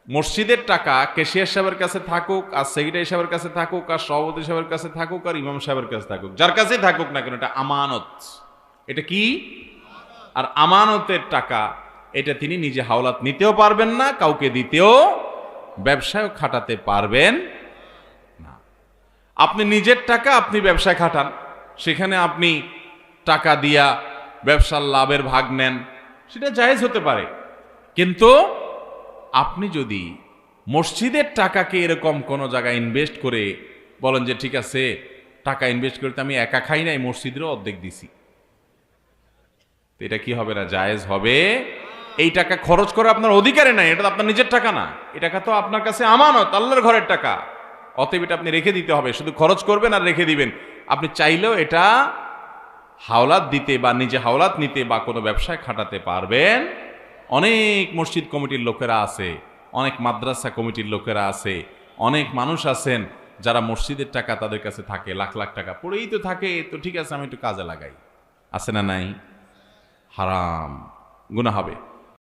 মসজিদের টাকা ক্যাশিয়ার সাহেবের কাছে থাকুক, আর সেক্রেটারি সাহেবের কাছে থাকুক, আর সভাপতি সাহেবের কাছে থাকুক, আর ইমাম সাহেবের কাছে থাকুক, যার কাছেই থাকুক না কেন, এটা আমানত। এটা কি? আর আমানতের টাকা, এটা তিনি নিজে হাওলাত নিতেও পারবেন না, কাউকে দিতেও, ব্যবসায় খাটাতে পারবেন না। আপনি নিজের টাকা আপনি ব্যবসায় খাটান, সেখানে আপনি টাকা দিয়া ব্যবসার লাভের ভাগ নেন, সেটা জায়েজ হতে পারে। কিন্তু আপনি যদি মসজিদের টাকাকে এরকম কোনো জায়গায় ইনভেস্ট করে বলেন যে ঠিক আছে টাকা ইনভেস্ট করতে আমি একা খাই নাই, মসজিদেরও অর্ধেক দিছি, তো এটা কি হবে না? জায়েজ হবে। এই টাকা খরচ করা আপনার অধিকারে নাই, এটা তো আপনার নিজের টাকা না, এই টাকা তো আপনার কাছে আমানত, আল্লাহর ঘরের টাকা। অতএব এটা আপনি রেখে দিতে হবে, শুধু খরচ করবেন আর রেখে দিবেন। আপনি চাইলেও এটা হাওলাত দিতে বা নিজে হাওলাত নিতে বা কোনো ব্যবসায় খাটাতে পারবেন। অনেক মসজিদ কমিটির লোকেরা আছে, অনেক মাদ্রাসা কমিটির লোকেরা আছে, অনেক মানুষ আছেন যারা মসজিদের টাকা তাদের কাছে থাকে, লাখ লাখ টাকা পড়েই তো থাকে, তো ঠিক আছে আমি একটু কাজে লাগাই, আছে না নাই? হারাম, গুনাহ হবে।